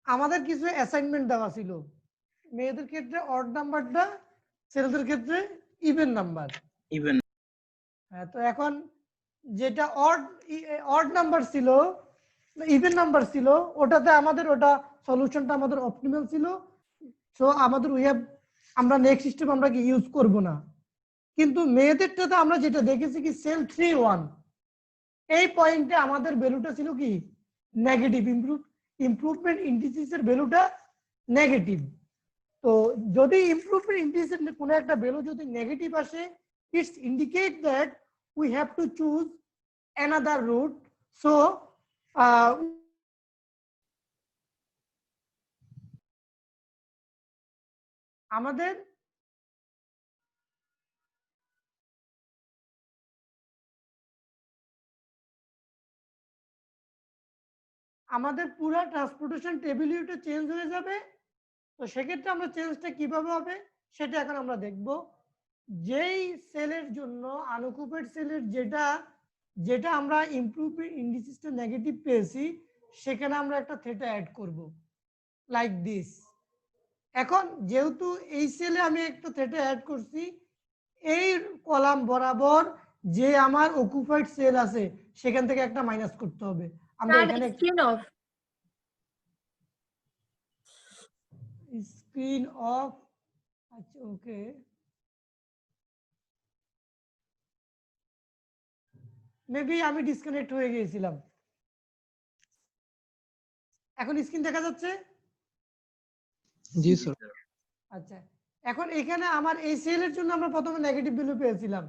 আমাদের কিছু অ্যাসাইনমেন্ট দেওয়া ছিল, মেয়েদের ক্ষেত্রে অড নাম্বারটা, ছেলেদের ক্ষেত্রে ইভেন নাম্বার। ইভেন। হ্যাঁ, তো এখন যেটা অড নাম্বার ছিল, ইভেন নাম্বার ছিল, ওটাতে আমাদের ওটা সলিউশনটা আমাদের অপটিমাল ছিল। সো আমাদের আমরা নেক্সট সিস্টেম আমরা কি ইউজ করব না। কিন্তু মেয়েদেরটাতে আমরা যেটা দেখেছি কি সেল 3-1 এই পয়েন্টে আমাদের ভ্যালুটা ছিল কি নেগেটিভ, ইমপ্রুভমেন্ট ইন্ডিসিসের ভ্যালুটা নেগেটিভ। তো যদি ইমপ্রুভমেন্ট ইন্ডিসের কোনো একটা ভ্যালু যদি নেগেটিভ আসে, it's indicate that we have to choose another route. So আমাদের আমাদের পুরো ট্রান্সপোর্টেশন টেবিলিটি চেঞ্জ হয়ে যাবে। তো সেক্ষেত্রে আমরা চেঞ্জটা কিভাবে হবে সেটা এখন আমরা দেখব। যেই সেলের জন্য আনঅকুপেড সেলের যেটা যেটা আমরা ইমপ্রুভমেন্ট ইন্ডিসিসটা নেগেটিভ পেয়েছি, সেখানে আমরা একটা থেটা অ্যাড করব লাইক দিস। এখন যেহেতু এই সেলে আমি একটা থেটা অ্যাড করছি, এই কলাম বরাবর যে আমার অকুপাইড সেল আছে সেখান থেকে একটা মাইনাস করতে হবে। আমরা এখানে স্ক্রিন অফ, আচ্ছা ওকে, মেবি আমি ডিসকানেক্ট হয়ে গিয়েছিলাম। এখন স্ক্রিন দেখা যাচ্ছে? জি স্যার। আচ্ছা, এখন এখানে আমার এই সেলের জন্য আমরা প্রথমে নেগেটিভ ভ্যালু পেয়েছিলাম,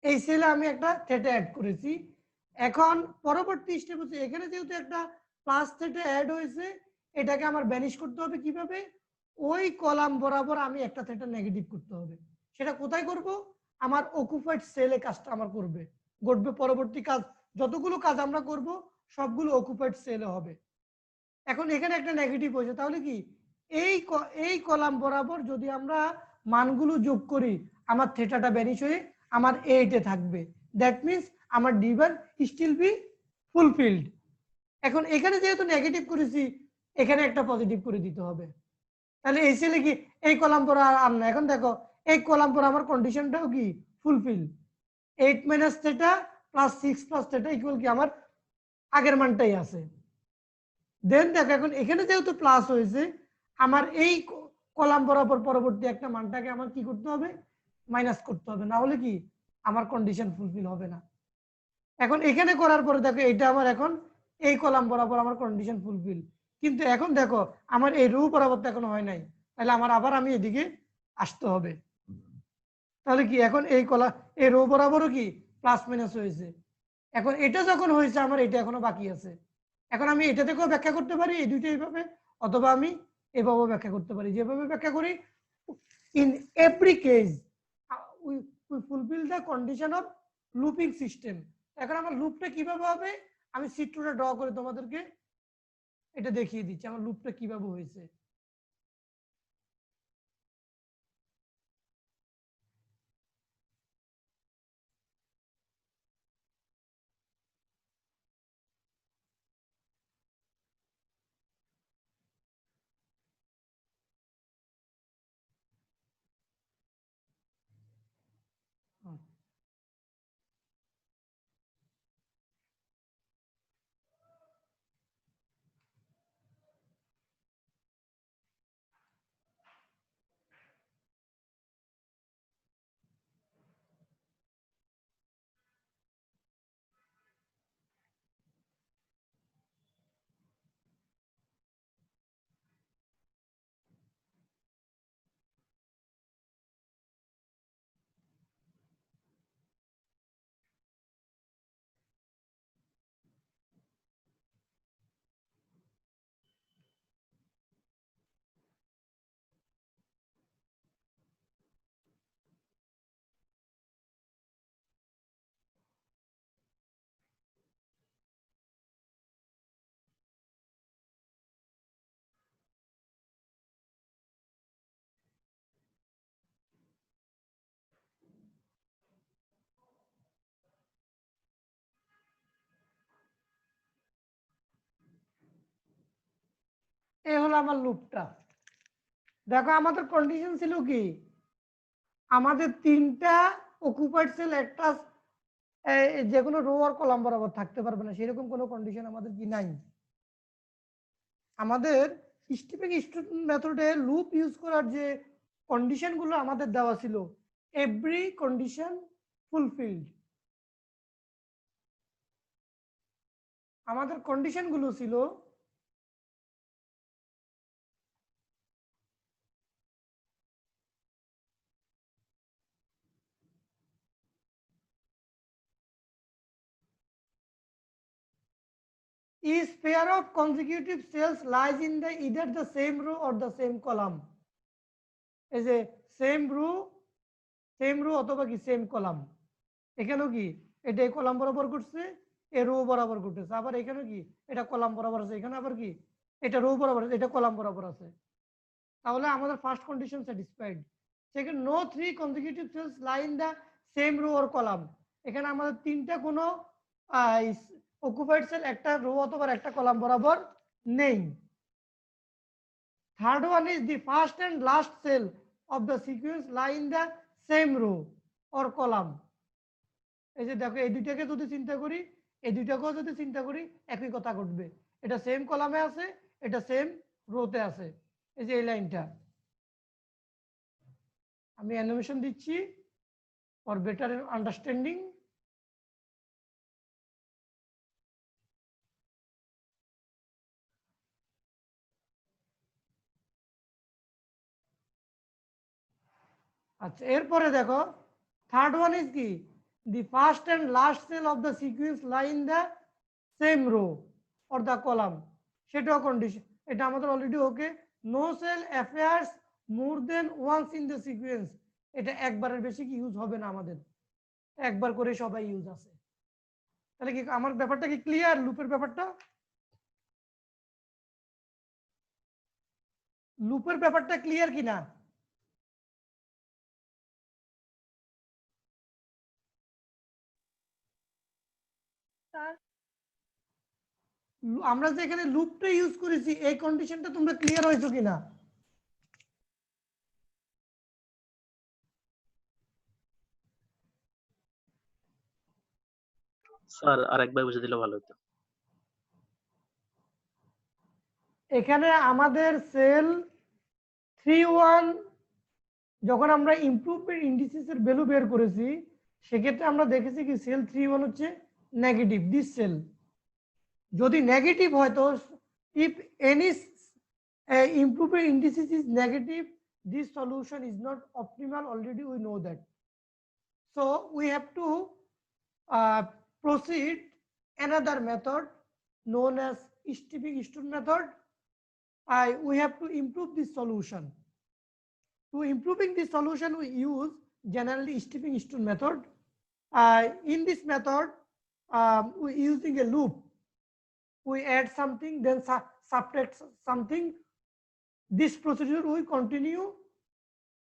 এই সেলে আমি একটা থেটা অ্যাড করেছি। এখন পরবর্তী স্টেপ হচ্ছে এখানে যেহেতু একটা প্লাস থেটা অ্যাড হয়েছে, এটাকে আমার ব্যানিশ করতে হবে কিভাবে, ওই কলাম বরাবর আমি একটা থেটা নেগেটিভ করতে হবে। সেটা কোথায় করব, আমার অকুপাইড সেলে কাজটা আমার ঘটবে পরবর্তী কাজ, যতগুলো কাজ আমরা করব সবগুলো অকুপাইড সেলে হবে। এখন এখানে একটা নেগেটিভ হয়েছে, তাহলে কি এই কলাম বরাবর যদি আমরা মানগুলো যোগ করি, আমার থেটাটা ব্যানিশ হয়ে আমার 8 এ থাকবে। দ্যাট মিন্স আমার ডিভান স্টিল বি ফুলফিলড। এখন এখানে যেহেতু নেগেটিভ করেছি, এখানে একটা পজিটিভ করে দিতে হবে। তাহলে এই সেলে কি এই কলাম পর আর না। এখন দেখো এই কলাম পর আমার কন্ডিশনটাও কি fulfil. 8 minus theta plus 6 plus theta equal কি আমার আগের মানটাই আছে। দেন দেখো এখন এখানে যেহেতু প্লাস হয়েছে, আমার এই কলাম বরাবর পরবর্তী একটা মানটাকে আমার কি করতে হবে, মাইনাস করতে হবে, না হলে কি আমার কন্ডিশন ফুলফিল হবে না। এখন এখানে করার পরে দেখো এটা আমার এখন এই কলাম বরাবর আমার কন্ডিশন ফুলফিল, কিন্তু এখন দেখো আমার এই রো বরাবর তো এখনো হয় নাই, তাহলে আমার আবার আমি এদিকে আসতে হবে। তাহলে কি এখন এই রো বরাবরও কি প্লাস মাইনাস হয়েছে। এখন এটা যখন হয়েছে আমার এটা এখনো বাকি আছে। এখন আমি এটা থেকেও ব্যাখ্যা করতে পারি এই দুইটা এইভাবে, অথবা আমি এভাবেও ব্যাখ্যা করতে পারি। যেভাবে ব্যাখ্যা করি, in every case we fulfil the condition of looping system. এখন আমার লুপটা কিভাবে হবে, আমি চিত্রটা ড্র করে তোমাদেরকে এটা দেখিয়ে দিচ্ছি আমার লুপটা কিভাবে হয়েছে। এই হলো আমার লুপটা। দেখো আমাদের কন্ডিশন ছিল কি, আমাদের তিনটা অকুপাইড সেল একটা যে কোনো রো আর কলাম বরাবর থাকতে পারবে না, সেরকম কোনো কন্ডিশন আমাদের কি নাই। আমাদের স্টিপিং স্টুডেন্ট মেথডে লুপ ইউজ করার যে কন্ডিশন গুলো আমাদের দেওয়া ছিল, এভরি কন্ডিশন ফুলফিলড। আমাদের কন্ডিশন গুলো ছিল each pair of consecutive cells lies in the either the same row or the same column. এই যে সেম রো অথবা কি সেম কলাম, এখানেও কি এটা এই কলাম বরাবর ঘটছে, এ রো বরাবর ঘটেছে, আবার এখানে কি এটা কলাম বরাবর আছে, এখানে আবার কি এটা রো বরাবর আছে, এটা কলাম বরাবর আছে। তাহলে আমাদের first condition satisfied. Second, no three consecutive cells lie in the same row or column, এখানে আমাদের তিনটা কোনো অকুপাইড সেল একটা রো অথবা একটা কলাম বরাবর নেই। Third one is the first and last cell of the sequence lie in the same row or column. এই যে দেখো এই দুইটাকে যদি চিন্তা করি, এই দুইটাকেও যদি চিন্তা করি, একই কথা ঘটবে। এটা সেম কলামে আছে, এটা সেম রোতে আছে। এই যে এই লাইনটা আমি অ্যানিমেশন দিচ্ছি ফর বেটার আন্ডারস্ট্যান্ডিং। আচ্ছা, এরপরে দেখো থার্ড ওয়ান ইজ কি, the first and last cell of the sequence lie in the same row or the column, সেটাও কন্ডিশন। এটা আমাদের already okay. No cell appears more than once in the sequence, এটা একবারের বেশি কি use হবে না, আমাদের একবার করে সবাই ইউজ আছে। তাহলে কি আমার ব্যাপারটা কি ক্লিয়ার? লুপের ব্যাপারটা, লুপের ব্যাপারটা ক্লিয়ার কিনা? আমরা যে এখানে লুপটা ইউজ করেছি, এই কন্ডিশনটা তোমরা ক্লিয়ার হয়েছো কিনা? স্যার আরেকবার বুঝে দিলে ভালো হতো। এখানে আমাদের সেল 3 1 যখন আমরা ইমপ্রুভমেন্ট ইন্ডিসিস এর ভ্যালু বের করেছি, সেক্ষেত্রে আমরা দেখেছি কি সেল 3 1 হচ্ছে নেগেটিভ। দিস সেল যদি নেগেটিভ হয়, তো if any improvement indices is negative, this solution is not optimal. Already we know that. So we have to proceed another method known as Steeping-Stone method. We have to improve this solution. To improving this solution, we use generally Steeping-Stone method. In this method, we using a loop. We add something, then subtract something. This procedure will continue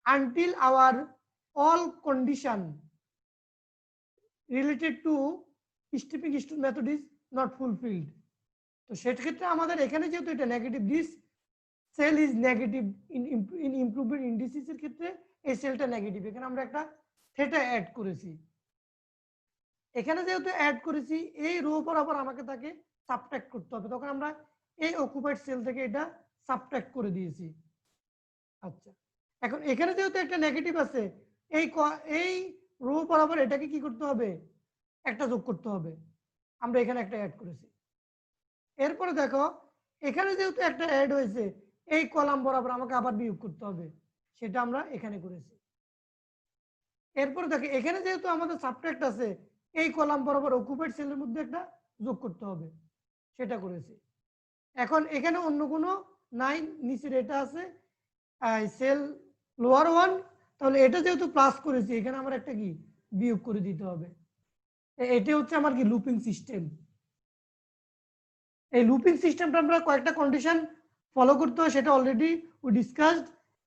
until our all condition related to Steeping-Stone method is not fulfilled. তো সেক্ষেত্রে আমাদের এখানে যেহেতু এটা negative, this cell is negative in improvement indices এর ক্ষেত্রে এই সেলটা নেগেটিভ। এখানে আমরা একটা থেটা অ্যাড করেছি। এখানে যেহেতু অ্যাড করেছি, এই রো বরাবর আমাকে তাকে সাবট্রাক্ট করতে হবে, তখন আমরা এই অকুপাইড সেল থেকে এটা সাবট্রাক্ট করে দিয়েছি। আচ্ছা, এখন এখানে যেহেতু একটা নেগেটিভ আছে, এই রো বরাবর এটাকে কি করতে হবে, একটা যোগ করতে হবে। আমরা এখানে একটা অ্যাড করেছি। এরপরে দেখো এখানে যেহেতু একটা অ্যাড হয়েছে, এই কলাম বরাবর আমাকে আবার বিয়োগ করতে হবে, সেটা আমরা এখানে করেছি। এরপরে দেখো এখানে যেহেতু আমাদের সাবট্রাক্ট আছে, এই কলাম বরাবর অকুপাইড সেলের মধ্যে একটা যোগ করতে হবে, সেটা করেছি। এখন এখানে অন্য কোনো নাই, নিচের এটা আছে সেল লোয়ার ওয়ান, তাহলে এটা যেহেতু প্লাস করেছি, এখানে আমার একটা কি বিয়োগ করে দিতে হবে। এটি হচ্ছে আমার কি লুপিং সিস্টেম। এই লুপিং সিস্টেমটা আমরা কয়েকটা কন্ডিশন ফলো করতে হয়, সেটা অলরেডি উই ডিসকাসড।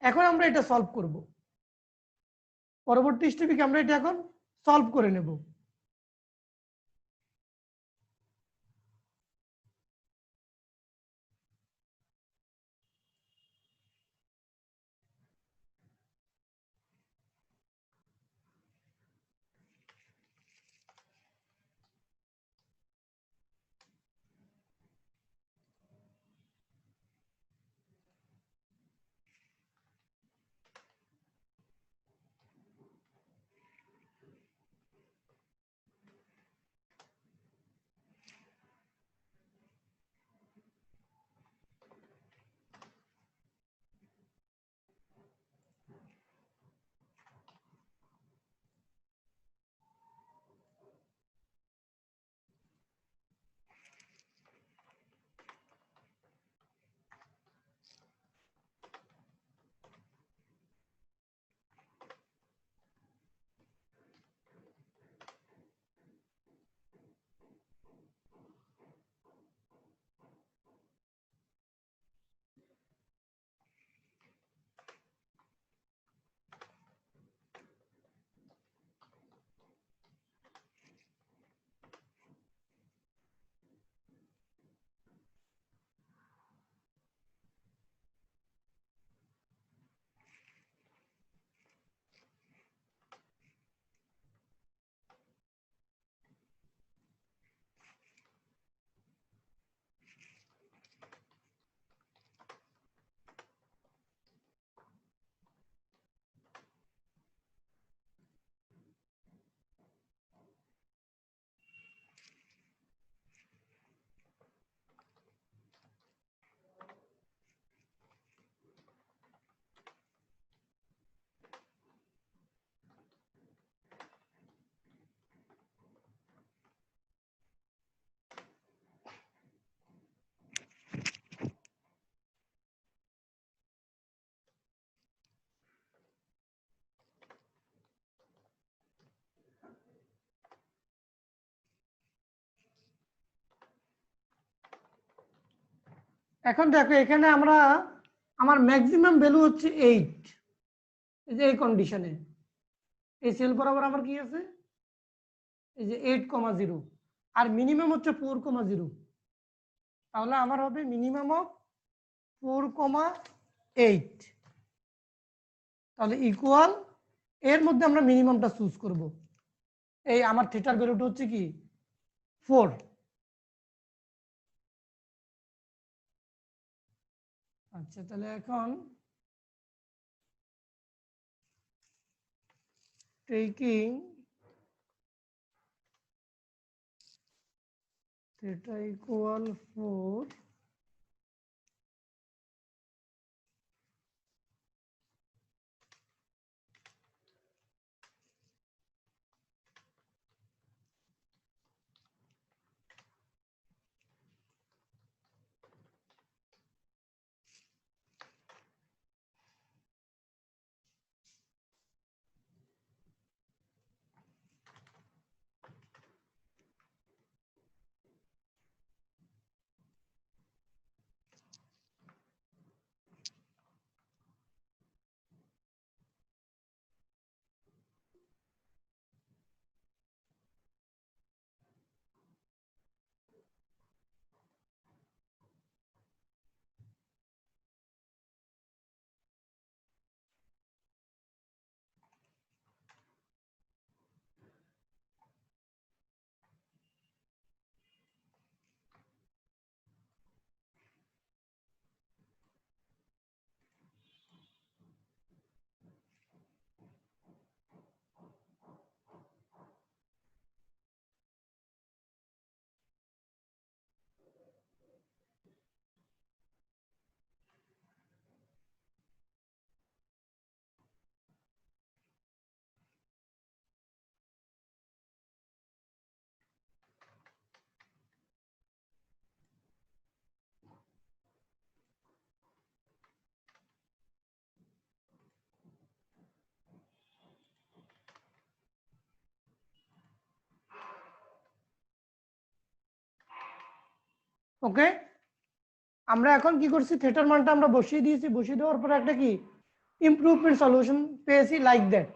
এখন আমরা এটা সলভ করব, পরবর্তী স্টেপে আমরা এটা এখন সলভ করে নেব। এখন দেখো এখানে আমরা আমার ম্যাক্সিমাম ভ্যালু হচ্ছে 8, এই যে এই কন্ডিশনে এই সেল বরাবর আমার কি আছে, এই যে 8,0 আর মিনিমাম হচ্ছে 4,0, তাহলে আমার হবে মিনিমাম অফ 4,8, তাহলে ইকুয়াল এর মধ্যে আমরা মিনিমামটা চুজ করব। এই আমার থিটার ভ্যালুটা হচ্ছে কি 4। আচ্ছা তাহলে এখন টেকিং থিটা ইকুয়াল 4, ওকে। আমরা এখন কি করছি, থিটার মানটা আমরা বসিয়ে দিয়েছি, বসিয়ে দেওয়ার পরে একটা কি ইমপ্রুভমেন্ট সলিউশন পেয়েছি লাইক দ্যাট।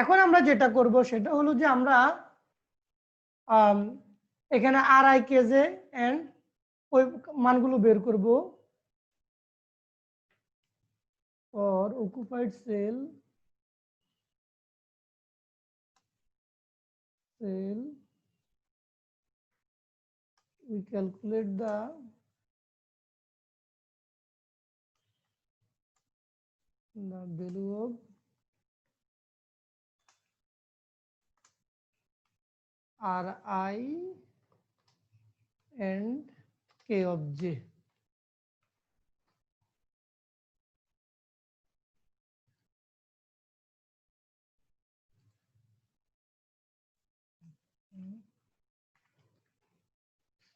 এখন আমরা যেটা করব সেটা হলো যে আমরা এখানে আর আই কেজে এন্ড ওই মানগুলো বের করব for occupied cell we calculate the value of Ri and K of j.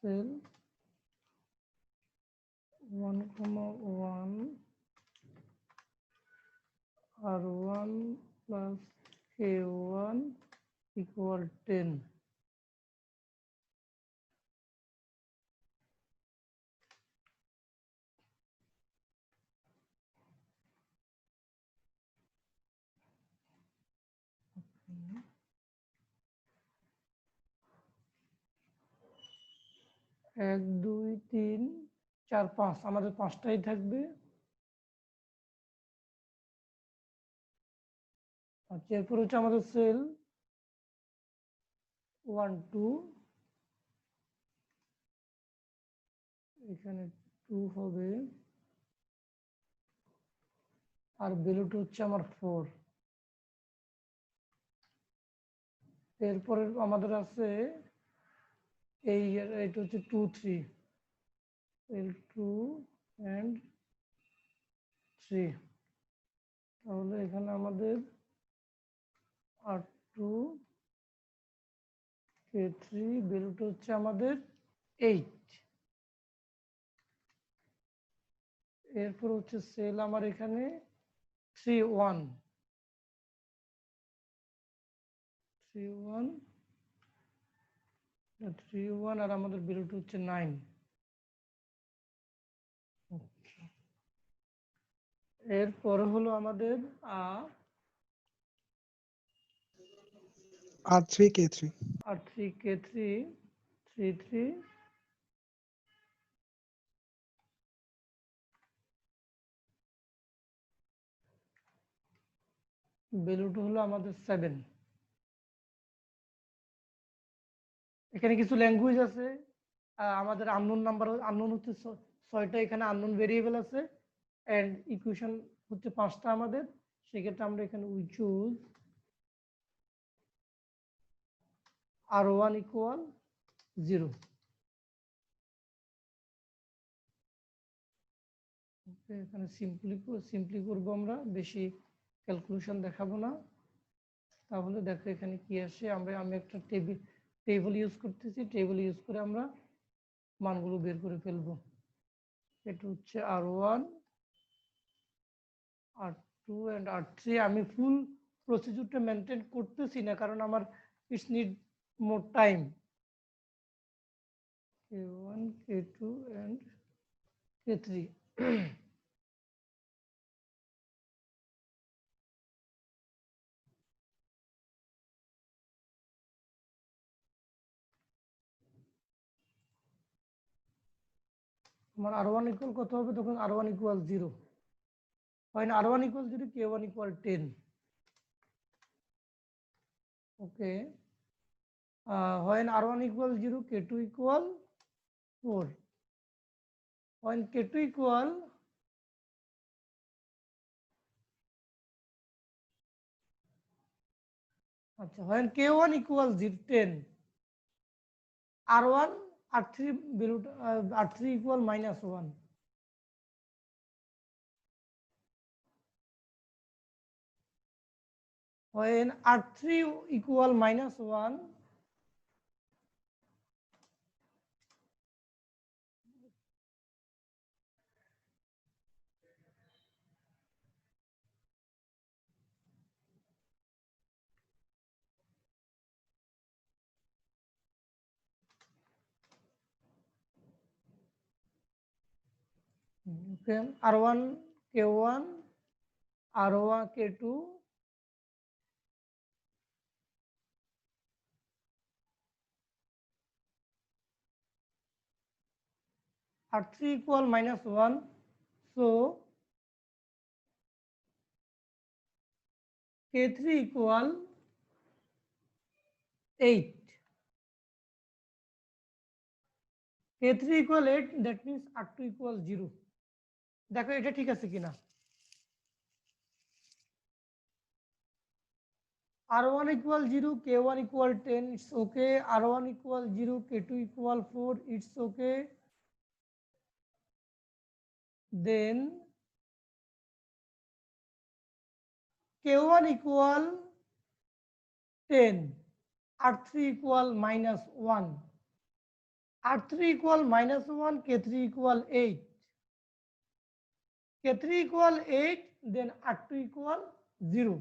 Cell 1,1 R1 plus K1 equal 10. এক দুই তিন চার পাঁচ, আমাদের পাঁচটাই থাকবে। আচ্ছা এরপর হচ্ছে আমাদের সেল 1 2, এখানে 2 হবে আর ভ্যালুটা হচ্ছে আমার 4। এরপরে আমাদের আছে এইটা হচ্ছে 2 3 L2 and 3 তাহলে এখানে আমাদের R2 K3 ভ্যালুটা হচ্ছে আমাদের 8। এরপর হচ্ছে সেল আমার এখানে 3 1 আর আমাদের ভ্যালুটা হচ্ছে 9। এরপরে হলো আমাদের R3 K3 R3 K3 3 ভ্যালুটা হলো আমাদের 7। এখানে কিছু ল্যাঙ্গুয়েজ আছে, আমাদের আননোন নাম্বার আননোন হচ্ছে 6টা, এখানে আননোন ভেরিয়েবল আছে এন্ড ইকুয়েশন হচ্ছে 5টা আমাদের। সেক্ষেত্রে আমরা এখানে উই চুজ R1 equal 0। এখানে সিম্পলি করব, আমরা বেশি ক্যালকুলেশন দেখাবো না। তাহলে দেখো এখানে কি আসে। আমি একটা টেবিল ইউজ করতেছি, টেবিল ইউজ করে আমরা মানগুলো বের করে ফেলবো। এটা হচ্ছে R1 R2 and R3। আমি ফুল প্রসিডিউরটা মেনটেন করতেছি না, কারণ আমার it's need more time. K1 K2 and K3 আমার R1 ইকুয়াল কত হবে তখন? R1 ইকুয়াল 0 হয় না? R1 equal 0, K1 equal 10। Okay, when R1 equal 0, K2 equal 4, when K2 equal when K1 equal 10, R1 R3 value R3 equal -1, when R3 equal -1, okay, R1 K1 R1 K2 R3 equal -1, so K3 equal 8, K3 equal 8, that means R2 equal 0। দেখো এটা ঠিক আছে কিনা। R1 equal 0, K1 equal 10, it's okay. R1 equal 0, K2 equal 4, it's okay. Then K1 equal 10, R3 equal -1, R3 equal -1, K3 equal 8, K3 equal 8, then R2 equal 0।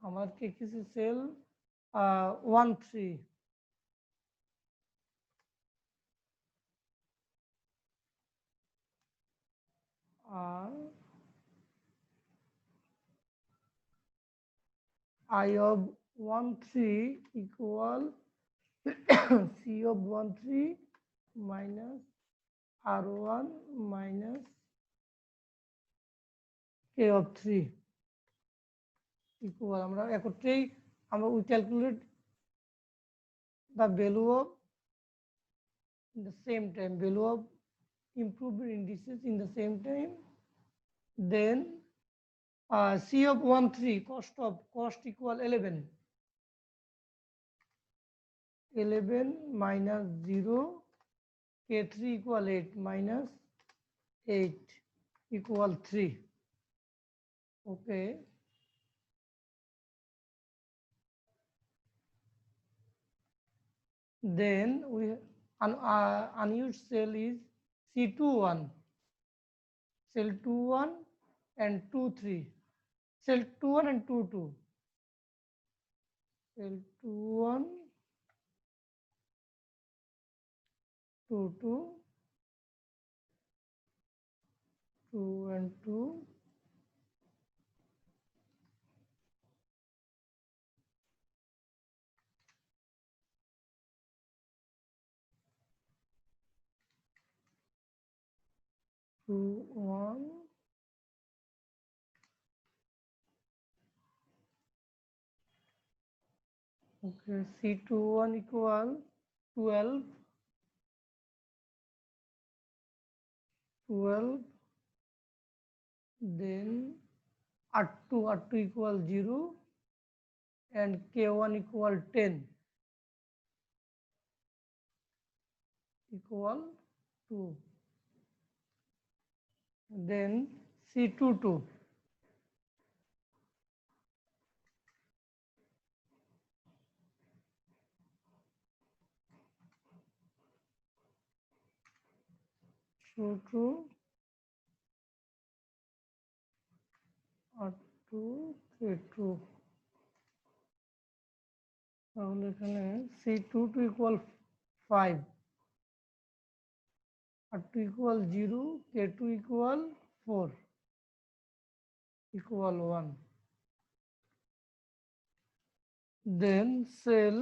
আমার কি কিছু sell 1 3 R I of 1 3 equal C of 1 3 minus R1 minus K of 3 equal আমরা একত্রেই আমরা we calculate the value of in the same time value of improved indices in the same time, then C of 1 3 cost equal 11 minus 0 K3 equal 8 minus 8 equal 3. Okay. Then we unused cell is C21, cell 21 and 23, cell 21 and 22, cell 21, 22, 2 and 2, two, 1, okay, C21 equal 12, 12, then R2 equal 0 and K1 equal 10 equal 2. Then C22, R2, K2, তাহলে এখানে C22 equal 5, R2 equal 0, K2 equal 4 equal 1. Then cell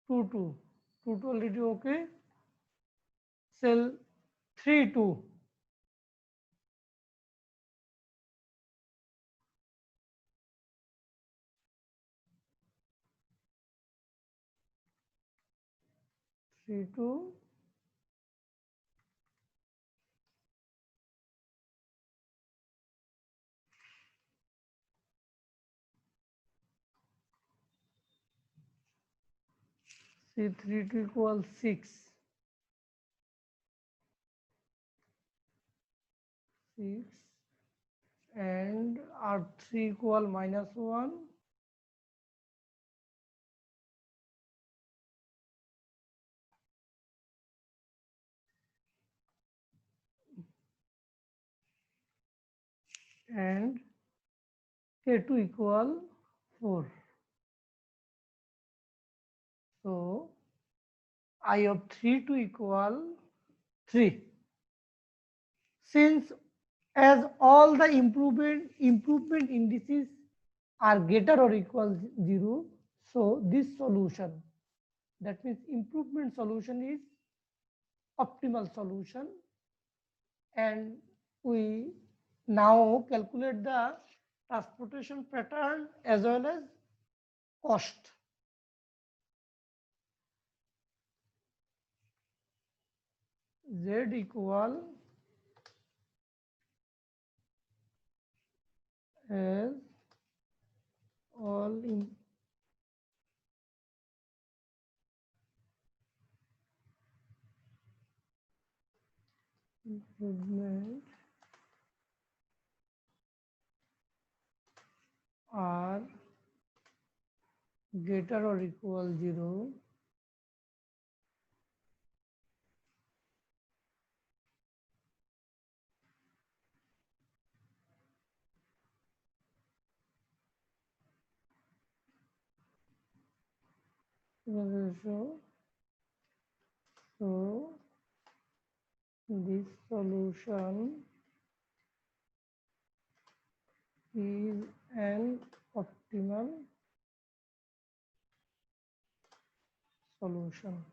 22 already okay. Cell 32, C32 equal 6, 6 and R3 equal -1, and K2 equal 4. So I of 3 to equal 3. Since as all the improvement indices are greater or equal 0, so this solution, that means improvement solution, is optimal solution, and we now calculate the transportation pattern as well as cost. Z equal as all improvement are greater or equal 0, so this solution is an optimal solution.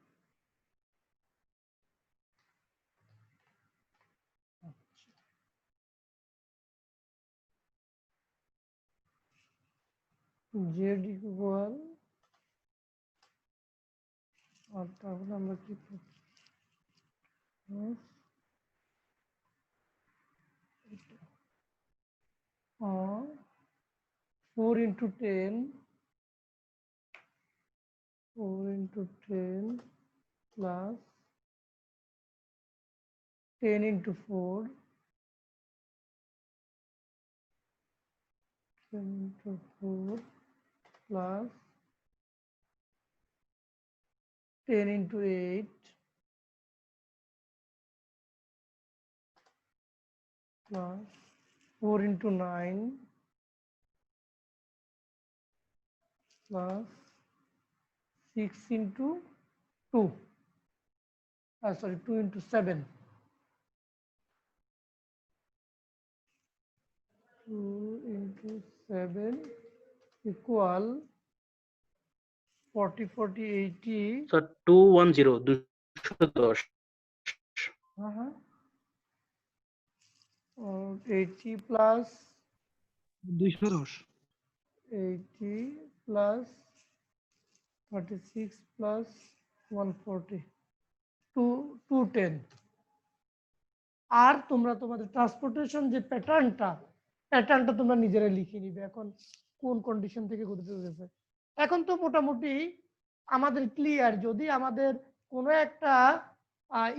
Z equal আর তাহলে আমরা কি করব 4 into 10 plus 10 into 4 10 into 4 plus 10 into 8 plus 4 into 9 plus 6 into 2 sorry 2 into 7 2 into 7 equal 40 40 80 sir 210 210 और 80 plus 210 80 plus 36 plus 140 210 আর তোমরা তোমাদের transportation যে প্যাটার্নটা তোমরা নিজেরাই লিখে নিবে এখন কোন কন্ডিশন থেকে ঘুরতে গেছে এখন তো মোটামুটি আমাদের ক্লিয়ার যদি আমাদের কোনো একটা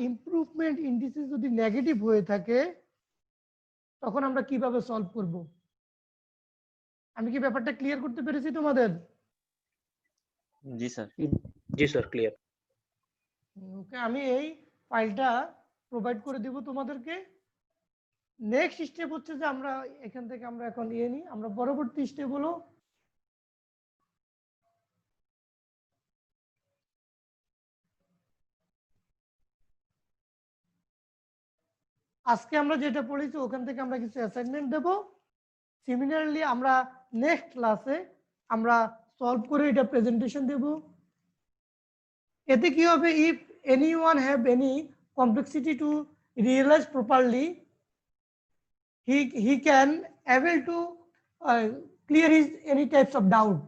ইমপ্রুভমেন্ট ইন্ডিসেস যদি নেগেটিভ হয়ে থাকে তখন আমরা কিভাবে সলভ করব আমি কি ব্যাপারটা ক্লিয়ার করতে পেরেছি তোমাদের জি স্যার জি স্যার ক্লিয়ার ওকে আমি এই ফাইলটা প্রোভাইড করে দেব তোমাদেরকে নেক্সট স্টেপ হচ্ছে যে আমরা এখান থেকে আমরা এখন নিই আমরা পরবর্তী স্টেপ হলো আজকে আমরা যেটা পড়েছি ওখান থেকে আমরা কিছু অ্যাসাইনমেন্ট দেব সিমিলারলি আমরা নেক্সট ক্লাসে আমরা সলভ করে এটা প্রেজেন্টেশন দেব এতে কি হবে if anyone have any complexity to realize properly he can able to clear his any types of doubt